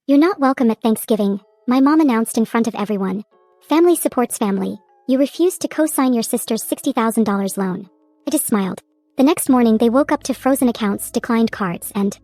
You're not welcome at Thanksgiving, my mom announced in front of everyone. Family supports family. You refused to co-sign your sister's $60,000 loan. I just smiled. The next morning they woke up to frozen accounts, declined cards, and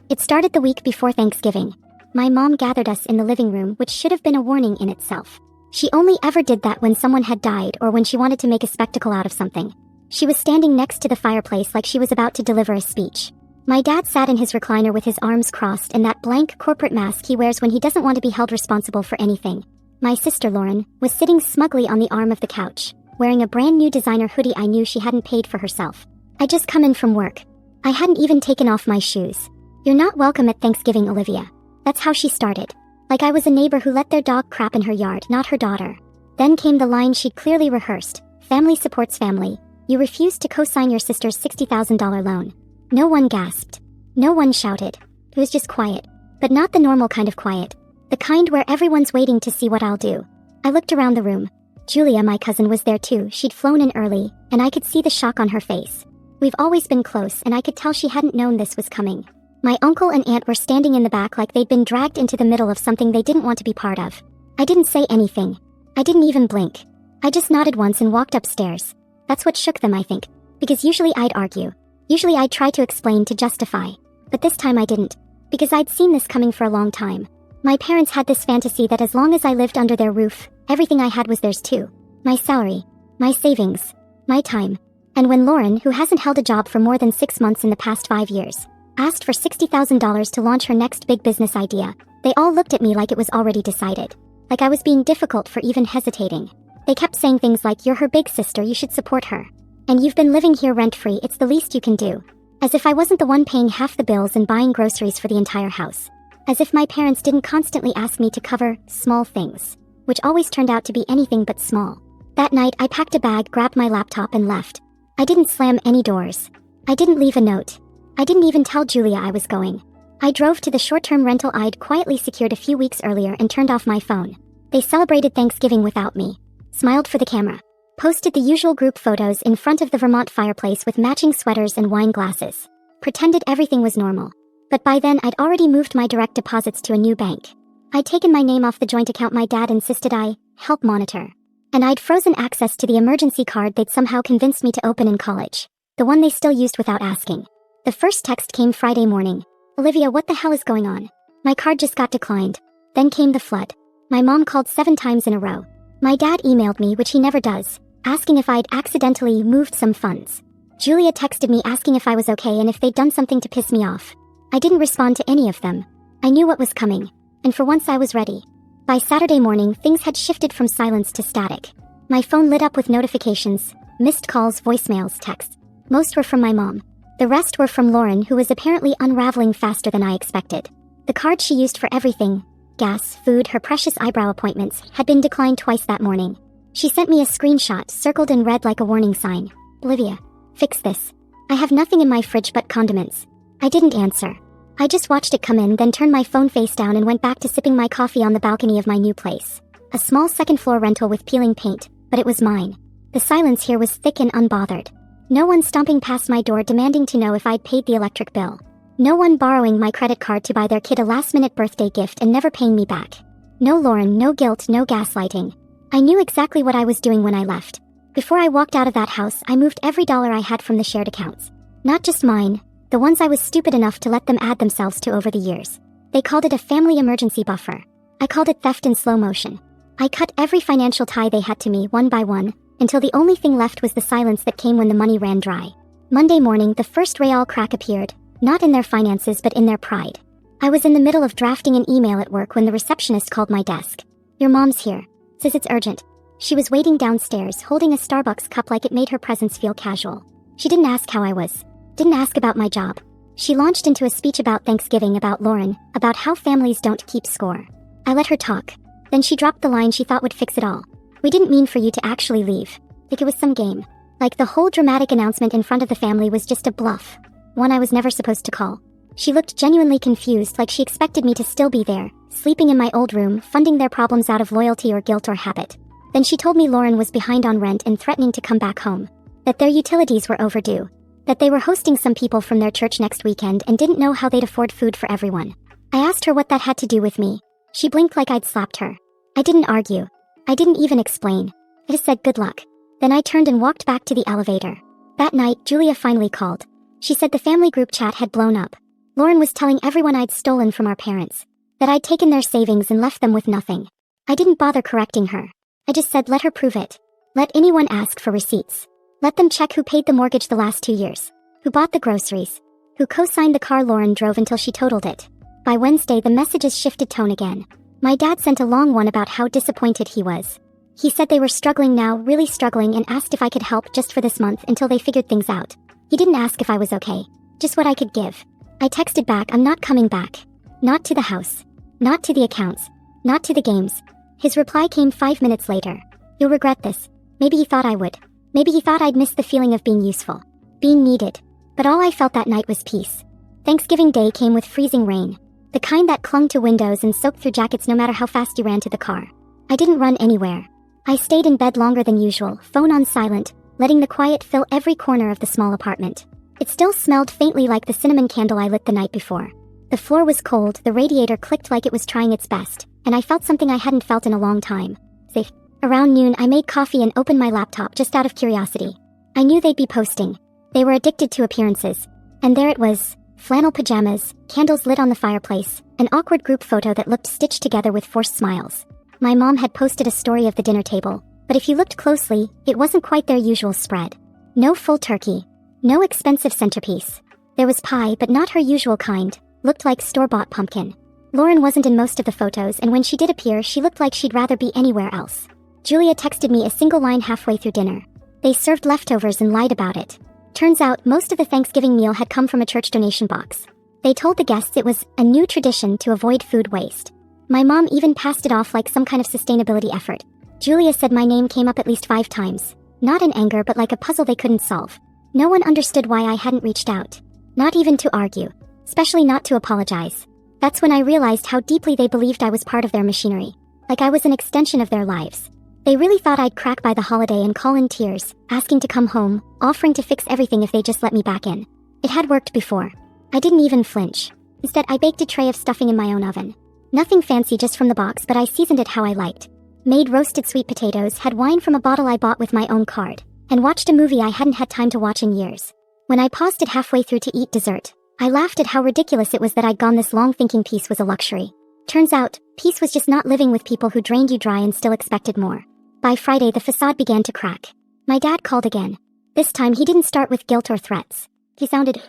it started the week before Thanksgiving. My mom gathered us in the living room, which should have been a warning in itself. She only ever did that when someone had died or when she wanted to make a spectacle out of something. She was standing next to the fireplace like she was about to deliver a speech. My dad sat in his recliner with his arms crossed and that blank corporate mask he wears when he doesn't want to be held responsible for anything. My sister Lauren was sitting smugly on the arm of the couch, wearing a brand new designer hoodie I knew she hadn't paid for herself. I'd just come in from work. I hadn't even taken off my shoes. You're not welcome at Thanksgiving, Olivia. That's how she started. Like I was a neighbor who let their dog crap in her yard, not her daughter. Then came the line she'd clearly rehearsed. Family supports family. You refused to co-sign your sister's $60,000 loan. No one gasped. No one shouted. It was just quiet. But not the normal kind of quiet. The kind where everyone's waiting to see what I'll do. I looked around the room. Julia, my cousin, was there too. She'd flown in early, and I could see the shock on her face. We've always been close, and I could tell she hadn't known this was coming. My uncle and aunt were standing in the back like they'd been dragged into the middle of something they didn't want to be part of. I didn't say anything. I didn't even blink. I just nodded once and walked upstairs. That's what shook them, I think. Because usually I'd argue. Usually I'd try to explain, to justify. But this time I didn't. Because I'd seen this coming for a long time. My parents had this fantasy that as long as I lived under their roof, everything I had was theirs too. My salary, my savings, my time. And when Lauren, who hasn't held a job for more than 6 months in the past 5 years, asked for $60,000 to launch her next big business idea, they all looked at me like it was already decided. Like I was being difficult for even hesitating. They kept saying things like, "You're her big sister, you should support her. And you've been living here rent-free, it's the least you can do." As if I wasn't the one paying half the bills and buying groceries for the entire house. As if my parents didn't constantly ask me to cover small things, which always turned out to be anything but small. That night, I packed a bag, grabbed my laptop, and left. I didn't slam any doors. I didn't leave a note. I didn't even tell Julia I was going. I drove to the short-term rental I'd quietly secured a few weeks earlier and turned off my phone. They celebrated Thanksgiving without me. Smiled for the camera. Posted the usual group photos in front of the Vermont fireplace with matching sweaters and wine glasses. Pretended everything was normal. But by then I'd already moved my direct deposits to a new bank. I'd taken my name off the joint account my dad insisted I help monitor. And I'd frozen access to the emergency card they'd somehow convinced me to open in college. The one they still used without asking. The first text came Friday morning. "Olivia, what the hell is going on? My card just got declined." Then came the flood. My mom called 7 times in a row. My dad emailed me, which he never does, asking if I'd accidentally moved some funds. Julia texted me asking if I was okay and if they'd done something to piss me off. I didn't respond to any of them. I knew what was coming, and for once I was ready. By Saturday morning, things had shifted from silence to static. My phone lit up with notifications, missed calls, voicemails, texts. Most were from my mom. The rest were from Lauren, who was apparently unraveling faster than I expected. The card she used for everything, gas, food, her precious eyebrow appointments, had been declined twice that morning. She sent me a screenshot, circled in red like a warning sign. "Olivia, fix this. I have nothing in my fridge but condiments." I didn't answer. I just watched it come in, then turned my phone face down and went back to sipping my coffee on the balcony of my new place. A small second-floor rental with peeling paint, but it was mine. The silence here was thick and unbothered. No one stomping past my door demanding to know if I'd paid the electric bill. No one borrowing my credit card to buy their kid a last-minute birthday gift and never paying me back. No Lauren, no guilt, no gaslighting. I knew exactly what I was doing when I left. Before I walked out of that house, I moved every dollar I had from the shared accounts. Not just mine, the ones I was stupid enough to let them add themselves to over the years. They called it a family emergency buffer. I called it theft in slow motion. I cut every financial tie they had to me one by one, until the only thing left was the silence that came when the money ran dry. Monday morning, the first real crack appeared, not in their finances but in their pride. I was in the middle of drafting an email at work when the receptionist called my desk. "Your mom's here. Says it's urgent." She was waiting downstairs, holding a Starbucks cup like it made her presence feel casual. She didn't ask how I was. Didn't ask about my job. She launched into a speech about Thanksgiving, about Lauren, about how families don't keep score. I let her talk. Then she dropped the line she thought would fix it all. "We didn't mean for you to actually leave. Like it was some game. Like the whole dramatic announcement in front of the family was just a bluff. One I was never supposed to call." She looked genuinely confused, like she expected me to still be there, sleeping in my old room, funding their problems out of loyalty or guilt or habit. Then she told me Lauren was behind on rent and threatening to come back home. That their utilities were overdue. That they were hosting some people from their church next weekend and didn't know how they'd afford food for everyone. I asked her what that had to do with me. She blinked like I'd slapped her. I didn't argue. I didn't even explain. I just said good luck. Then I turned and walked back to the elevator. That night, Julia finally called. She said the family group chat had blown up. Lauren was telling everyone I'd stolen from our parents. That I'd taken their savings and left them with nothing. I didn't bother correcting her. I just said let her prove it. Let anyone ask for receipts. Let them check who paid the mortgage the last 2 years. Who bought the groceries. Who co-signed the car Lauren drove until she totaled it. By Wednesday, the messages shifted tone again. My dad sent a long one about how disappointed he was. He said they were struggling now, really struggling, and asked if I could help just for this month until they figured things out. He didn't ask if I was okay. Just what I could give. I texted back, I'm not coming back. Not to the house. Not to the accounts. Not to the games. His reply came 5 minutes later. You'll regret this. Maybe he thought I would. Maybe he thought I'd miss the feeling of being useful. Being needed. But all I felt that night was peace. Thanksgiving Day came with freezing rain. The kind that clung to windows and soaked through jackets no matter how fast you ran to the car. I didn't run anywhere. I stayed in bed longer than usual, phone on silent, letting the quiet fill every corner of the small apartment. It still smelled faintly like the cinnamon candle I lit the night before. The floor was cold, the radiator clicked like it was trying its best, and I felt something I hadn't felt in a long time. Safe. Around noon, I made coffee and opened my laptop just out of curiosity. I knew they'd be posting. They were addicted to appearances. And there it was. Flannel pajamas, candles lit on the fireplace, an awkward group photo that looked stitched together with forced smiles. My mom had posted a story of the dinner table, but if you looked closely, it wasn't quite their usual spread. No full turkey. No expensive centerpiece. There was pie, but not her usual kind. Looked like store-bought pumpkin. Lauren wasn't in most of the photos, and when she did appear, she looked like she'd rather be anywhere else. Julia texted me a single line halfway through dinner. They served leftovers and lied about it. Turns out, most of the Thanksgiving meal had come from a church donation box. They told the guests it was a new tradition to avoid food waste. My mom even passed it off like some kind of sustainability effort. Julia said my name came up at least 5 times. Not in anger, but like a puzzle they couldn't solve. No one understood why I hadn't reached out. Not even to argue. Especially not to apologize. That's when I realized how deeply they believed I was part of their machinery. Like I was an extension of their lives. They really thought I'd crack by the holiday and call in tears, asking to come home, offering to fix everything if they just let me back in. It had worked before. I didn't even flinch. Instead, I baked a tray of stuffing in my own oven. Nothing fancy, just from the box, but I seasoned it how I liked. Made roasted sweet potatoes, had wine from a bottle I bought with my own card, and watched a movie I hadn't had time to watch in years. When I paused it halfway through to eat dessert, I laughed at how ridiculous it was that I'd gone this long thinking peace was a luxury. Turns out, peace was just not living with people who drained you dry and still expected more. By Friday, the facade began to crack. My dad called again. This time, he didn't start with guilt or threats. He sounded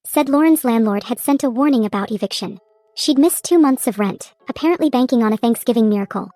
said Lauren's landlord had sent a warning about eviction. She'd missed 2 months of rent, apparently banking on a Thanksgiving miracle.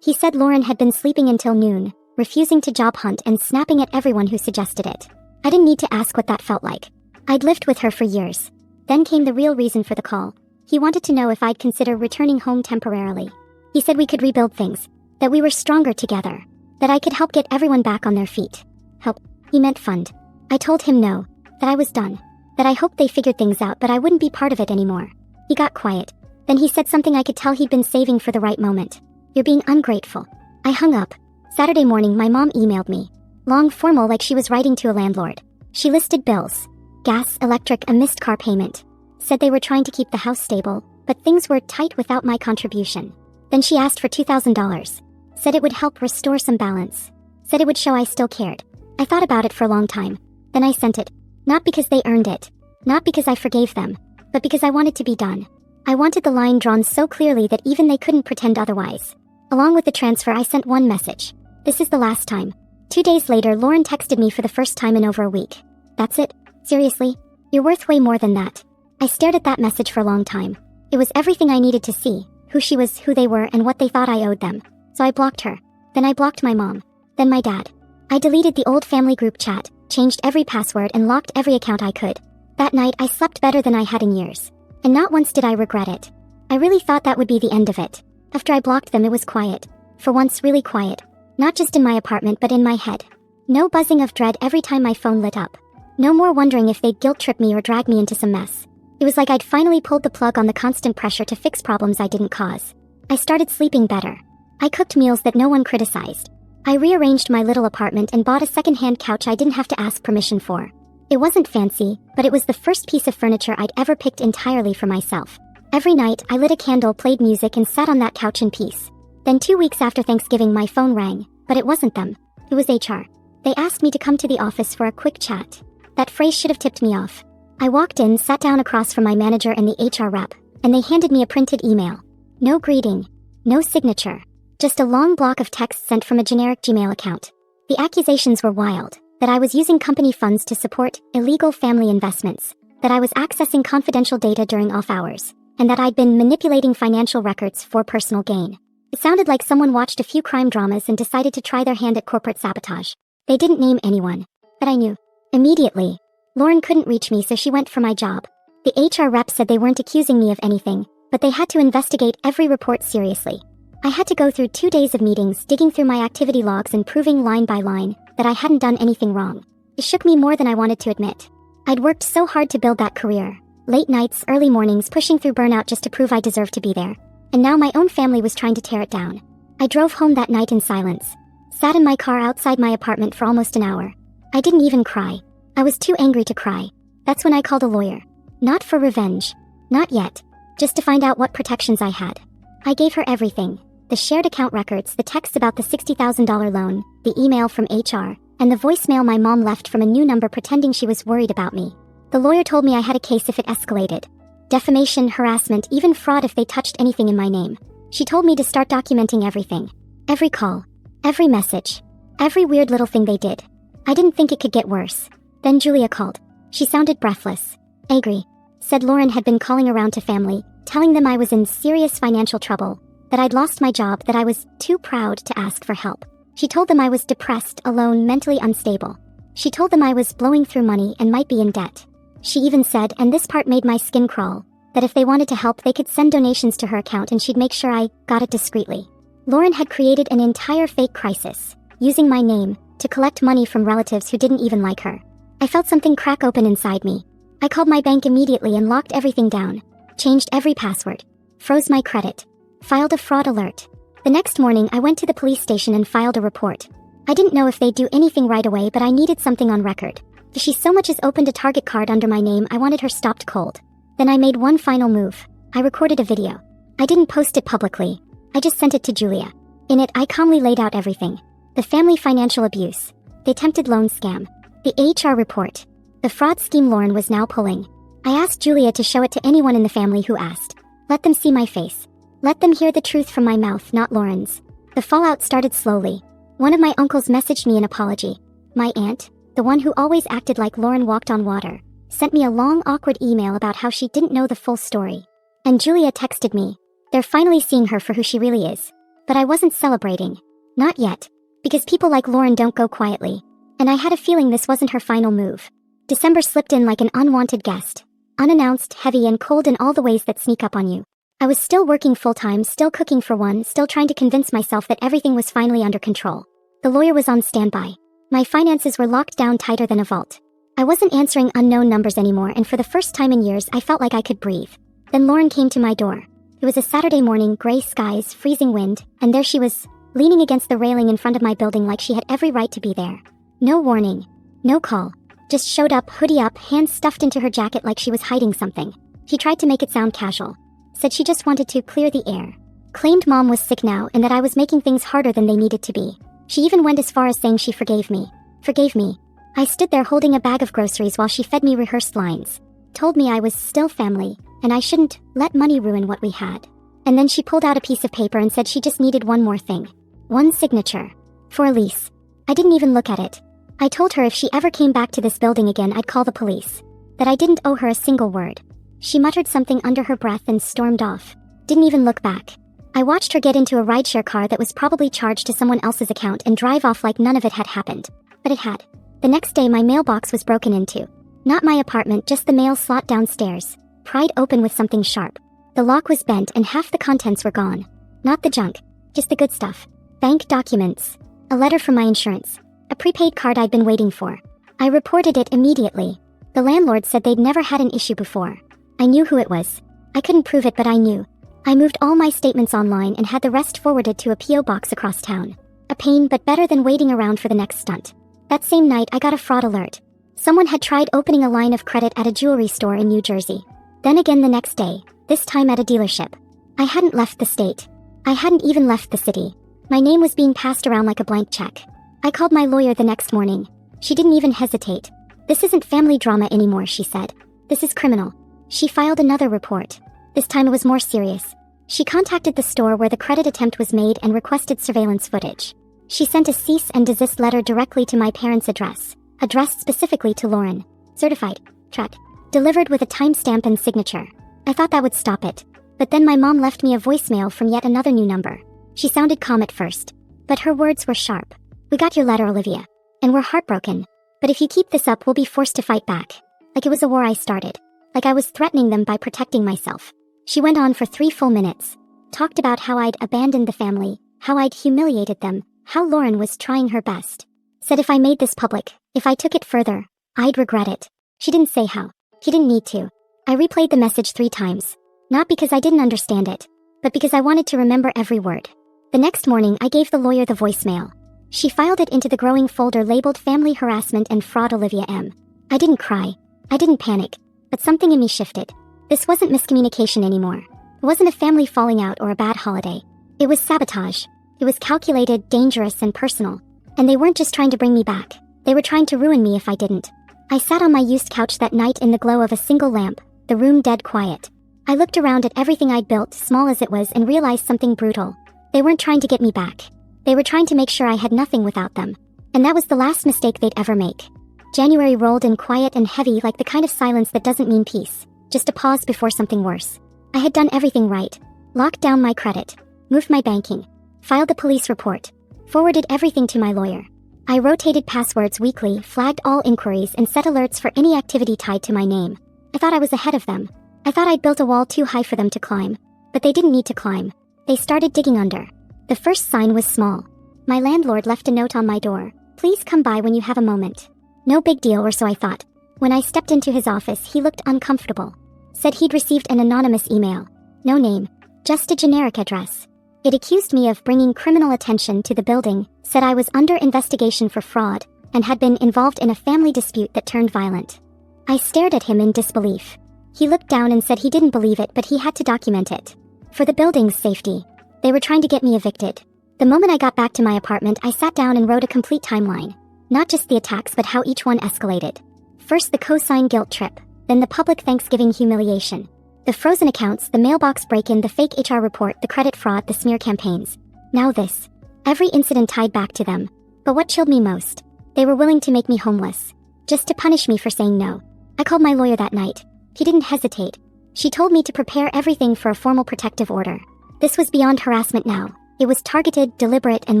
He said Lauren had been sleeping until noon, refusing to job hunt and snapping at everyone who suggested it. I didn't need to ask what that felt like. I'd lived with her for years. Then came the real reason for the call. He wanted to know if I'd consider returning home temporarily. He said we could rebuild things, that we were stronger together. That I could help get everyone back on their feet. Help. He meant fund. I told him no. That I was done. That I hoped they figured things out, but I wouldn't be part of it anymore. He got quiet. Then he said something I could tell he'd been saving for the right moment. You're being ungrateful. I hung up. Saturday morning, my mom emailed me. Long, formal, like she was writing to a landlord. She listed bills. Gas, electric, a missed car payment. Said they were trying to keep the house stable, but things were tight without my contribution. Then she asked for $2,000. Said it would help restore some balance. Said it would show I still cared. I thought about it for a long time. Then I sent it. Not because they earned it. Not because I forgave them. But because I wanted to be done. I wanted the line drawn so clearly that even they couldn't pretend otherwise. Along with the transfer, I sent one message. This is the last time. 2 days later, Lauren texted me for the first time in over a week. That's it? Seriously? You're worth way more than that. I stared at that message for a long time. It was everything I needed to see. Who she was, who they were, and what they thought I owed them. So I blocked her. Then I blocked my mom. Then my dad. I deleted the old family group chat, changed every password, and locked every account I could. That night, I slept better than I had in years. And not once did I regret it. I really thought that would be the end of it. After I blocked them, it was quiet. For once, really quiet. Not just in my apartment, but in my head. No buzzing of dread every time my phone lit up. No more wondering if they'd guilt-trip me or drag me into some mess. It was like I'd finally pulled the plug on the constant pressure to fix problems I didn't cause. I started sleeping better. I cooked meals that no one criticized. I rearranged my little apartment and bought a second-hand couch I didn't have to ask permission for. It wasn't fancy, but it was the first piece of furniture I'd ever picked entirely for myself. Every night, I lit a candle, played music, and sat on that couch in peace. Then 2 weeks after Thanksgiving, my phone rang, but it wasn't them. It was HR. They asked me to come to the office for a quick chat. That phrase should have tipped me off. I walked in, sat down across from my manager and the HR rep, and they handed me a printed email. No greeting. No signature. Just a long block of text sent from a generic Gmail account. The accusations were wild. That I was using company funds to support illegal family investments. That I was accessing confidential data during off hours. And that I'd been manipulating financial records for personal gain. It sounded like someone watched a few crime dramas and decided to try their hand at corporate sabotage. They didn't name anyone, but I knew. Immediately. Lauren couldn't reach me, so she went for my job. The HR rep said they weren't accusing me of anything, but they had to investigate every report seriously. I had to go through 2 days of meetings, digging through my activity logs and proving line by line that I hadn't done anything wrong. It shook me more than I wanted to admit. I'd worked so hard to build that career. Late nights, early mornings, pushing through burnout just to prove I deserved to be there. And now my own family was trying to tear it down. I drove home that night in silence. Sat in my car outside my apartment for almost an hour. I didn't even cry. I was too angry to cry. That's when I called a lawyer. Not for revenge. Not yet. Just to find out what protections I had. I gave her everything. The shared account records, the texts about the $60,000 loan, the email from HR, and the voicemail my mom left from a new number pretending she was worried about me. The lawyer told me I had a case if it escalated. Defamation, harassment, even fraud if they touched anything in my name. She told me to start documenting everything. Every call. Every message. Every weird little thing they did. I didn't think it could get worse. Then Julia called. She sounded breathless. Angry. Said Lauren had been calling around to family, telling them I was in serious financial trouble, that I'd lost my job, that I was too proud to ask for help. She told them I was depressed, alone, mentally unstable. She told them I was blowing through money and might be in debt. She even said, and this part made my skin crawl, that if they wanted to help they could send donations to her account and she'd make sure I got it discreetly. Lauren had created an entire fake crisis, using my name, to collect money from relatives who didn't even like her. I felt something crack open inside me. I called my bank immediately and locked everything down, changed every password, froze my credit, filed a fraud alert. The next morning I went to the police station and filed a report. I didn't know if they'd do anything right away, but I needed something on record. If she so much as opened a Target card under my name, I wanted her stopped cold. Then I made one final move. I recorded a video. I didn't post it publicly. I just sent it to Julia. In it, I calmly laid out everything. The family financial abuse. The attempted loan scam. The HR report. The fraud scheme Lauren was now pulling. I asked Julia to show it to anyone in the family who asked. Let them see my face. Let them hear the truth from my mouth, not Lauren's. The fallout started slowly. One of my uncles messaged me an apology. My aunt, the one who always acted like Lauren walked on water, sent me a long, awkward email about how she didn't know the full story. And Julia texted me. They're finally seeing her for who she really is. But I wasn't celebrating. Not yet. Because people like Lauren don't go quietly. And I had a feeling this wasn't her final move. December slipped in like an unwanted guest. Unannounced, heavy, and cold in all the ways that sneak up on you. I was still working full-time, still cooking for one, still trying to convince myself that everything was finally under control. The lawyer was on standby. My finances were locked down tighter than a vault. I wasn't answering unknown numbers anymore, and for the first time in years, I felt like I could breathe. Then Lauren came to my door. It was a Saturday morning, gray skies, freezing wind, and there she was, leaning against the railing in front of my building like she had every right to be there. No warning. No call. Just showed up, hoodie up, hands stuffed into her jacket like she was hiding something. She tried to make it sound casual. Said she just wanted to clear the air. Claimed mom was sick now and that I was making things harder than they needed to be. She even went as far as saying she forgave me. Forgave me. I stood there holding a bag of groceries while she fed me rehearsed lines. Told me I was still family, and I shouldn't let money ruin what we had. And then she pulled out a piece of paper and said she just needed one more thing. One signature. For a lease. I didn't even look at it. I told her if she ever came back to this building again I'd call the police. That I didn't owe her a single word. She muttered something under her breath and stormed off. Didn't even look back. I watched her get into a rideshare car that was probably charged to someone else's account and drive off like none of it had happened. But it had. The next day my mailbox was broken into. Not my apartment, just the mail slot downstairs. Pried open with something sharp. The lock was bent and half the contents were gone. Not the junk. Just the good stuff. Bank documents. A letter from my insurance. A prepaid card I'd been waiting for. I reported it immediately. The landlord said they'd never had an issue before. I knew who it was. I couldn't prove it, but I knew. I moved all my statements online and had the rest forwarded to a P.O. box across town. A pain, but better than waiting around for the next stunt. That same night, I got a fraud alert. Someone had tried opening a line of credit at a jewelry store in New Jersey. Then again the next day, this time at a dealership. I hadn't left the state. I hadn't even left the city. My name was being passed around like a blank check. I called my lawyer the next morning. She didn't even hesitate. "This isn't family drama anymore," she said. "This is criminal." She filed another report. This time it was more serious. She contacted the store where the credit attempt was made and requested surveillance footage. She sent a cease and desist letter directly to my parents' address, addressed specifically to Lauren. Certified. Track. Delivered with a timestamp and signature. I thought that would stop it. But then my mom left me a voicemail from yet another new number. She sounded calm at first, but her words were sharp. "We got your letter, Olivia. And we're heartbroken. But if you keep this up, we'll be forced to fight back." Like it was a war I started. Like I was threatening them by protecting myself. She went on for 3 full minutes. Talked about how I'd abandoned the family, how I'd humiliated them, how Lauren was trying her best. Said if I made this public, if I took it further, I'd regret it. She didn't say how. He didn't need to. I replayed the message 3 times. Not because I didn't understand it, but because I wanted to remember every word. The next morning, I gave the lawyer the voicemail. She filed it into the growing folder labeled Family Harassment and Fraud Olivia M. I didn't cry. I didn't panic. But something in me shifted. This wasn't miscommunication anymore. It wasn't a family falling out or a bad holiday. It was sabotage. It was calculated, dangerous, and personal. And they weren't just trying to bring me back. They were trying to ruin me if I didn't. I sat on my used couch that night in the glow of a single lamp, the room dead quiet. I looked around at everything I'd built, small as it was, and realized something brutal. They weren't trying to get me back. They were trying to make sure I had nothing without them. And that was the last mistake they'd ever make. January rolled in quiet and heavy, like the kind of silence that doesn't mean peace, just a pause before something worse. I had done everything right. Locked down my credit. Moved my banking. Filed the police report. Forwarded everything to my lawyer. I rotated passwords weekly, flagged all inquiries, and set alerts for any activity tied to my name. I thought I was ahead of them. I thought I'd built a wall too high for them to climb. But they didn't need to climb. They started digging under. The first sign was small. My landlord left a note on my door. "Please come by when you have a moment." No big deal, or so I thought. When I stepped into his office, he looked uncomfortable. Said he'd received an anonymous email. No name. Just a generic address. It accused me of bringing criminal attention to the building, said I was under investigation for fraud, and had been involved in a family dispute that turned violent. I stared at him in disbelief. He looked down and said he didn't believe it, but he had to document it. For the building's safety. They were trying to get me evicted. The moment I got back to my apartment, I sat down and wrote a complete timeline. Not just the attacks, but how each one escalated. First the cosign guilt trip, then the public Thanksgiving humiliation. The frozen accounts, the mailbox break-in, the fake HR report, the credit fraud, the smear campaigns. Now this. Every incident tied back to them. But what chilled me most? They were willing to make me homeless. Just to punish me for saying no. I called my lawyer that night. He didn't hesitate. She told me to prepare everything for a formal protective order. This was beyond harassment now. It was targeted, deliberate, and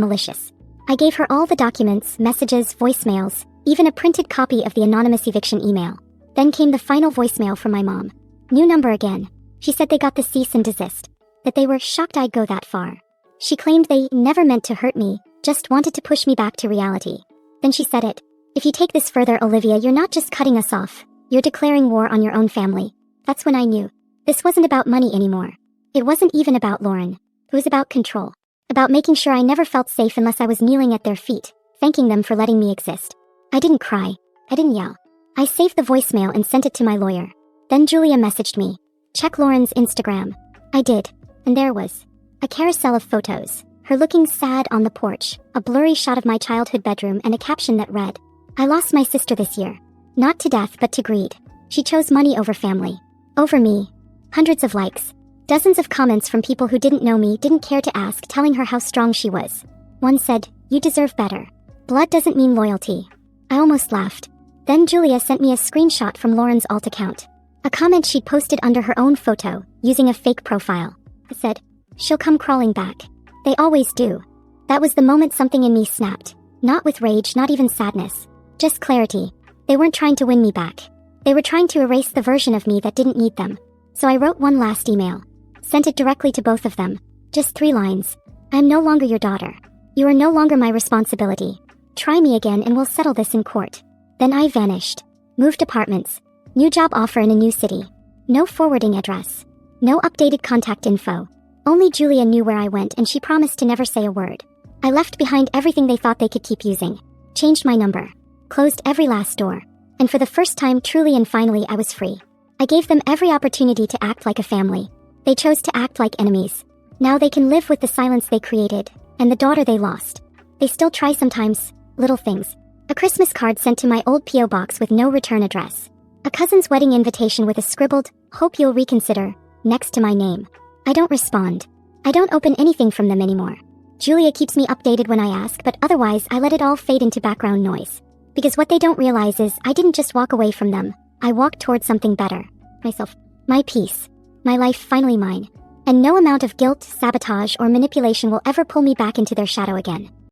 malicious. I gave her all the documents, messages, voicemails, even a printed copy of the anonymous eviction email. Then came the final voicemail from my mom. New number again. She said they got the cease and desist. That they were shocked I'd go that far. She claimed they never meant to hurt me, just wanted to push me back to reality. Then she said it. "If you take this further, Olivia, you're not just cutting us off. You're declaring war on your own family." That's when I knew. This wasn't about money anymore. It wasn't even about Lauren. It was about control. About making sure I never felt safe unless I was kneeling at their feet, thanking them for letting me exist. I didn't cry. I didn't yell. I saved the voicemail and sent it to my lawyer. Then Julia messaged me. "Check Lauren's Instagram." I did. And there was a carousel of photos. Her looking sad on the porch, a blurry shot of my childhood bedroom, and a caption that read, "I lost my sister this year. Not to death, but to greed. She chose money over family. Over me." Hundreds of likes. Dozens of comments from people who didn't know me, didn't care to ask, telling her how strong she was. One said, "You deserve better. Blood doesn't mean loyalty." I almost laughed. Then Julia sent me a screenshot from Lauren's alt account. A comment she'd posted under her own photo, using a fake profile. It said, "She'll come crawling back. They always do." That was the moment something in me snapped. Not with rage, not even sadness. Just clarity. They weren't trying to win me back. They were trying to erase the version of me that didn't need them. So I wrote one last email. Sent it directly to both of them. Just 3 lines. "I am no longer your daughter. You are no longer my responsibility. Try me again and we'll settle this in court." Then I vanished. Moved apartments. New job offer in a new city. No forwarding address. No updated contact info. Only Julia knew where I went, and she promised to never say a word. I left behind everything they thought they could keep using. Changed my number. Closed every last door. And for the first time, truly and finally, I was free. I gave them every opportunity to act like a family. They chose to act like enemies. Now they can live with the silence they created, and the daughter they lost. They still try sometimes, little things. A Christmas card sent to my old P.O. box with no return address. A cousin's wedding invitation with a scribbled, "Hope you'll reconsider," next to my name. I don't respond. I don't open anything from them anymore. Julia keeps me updated when I ask, but otherwise I let it all fade into background noise. Because what they don't realize is I didn't just walk away from them. I walked towards something better. Myself. My peace. My life finally mine. And no amount of guilt, sabotage, or manipulation will ever pull me back into their shadow again.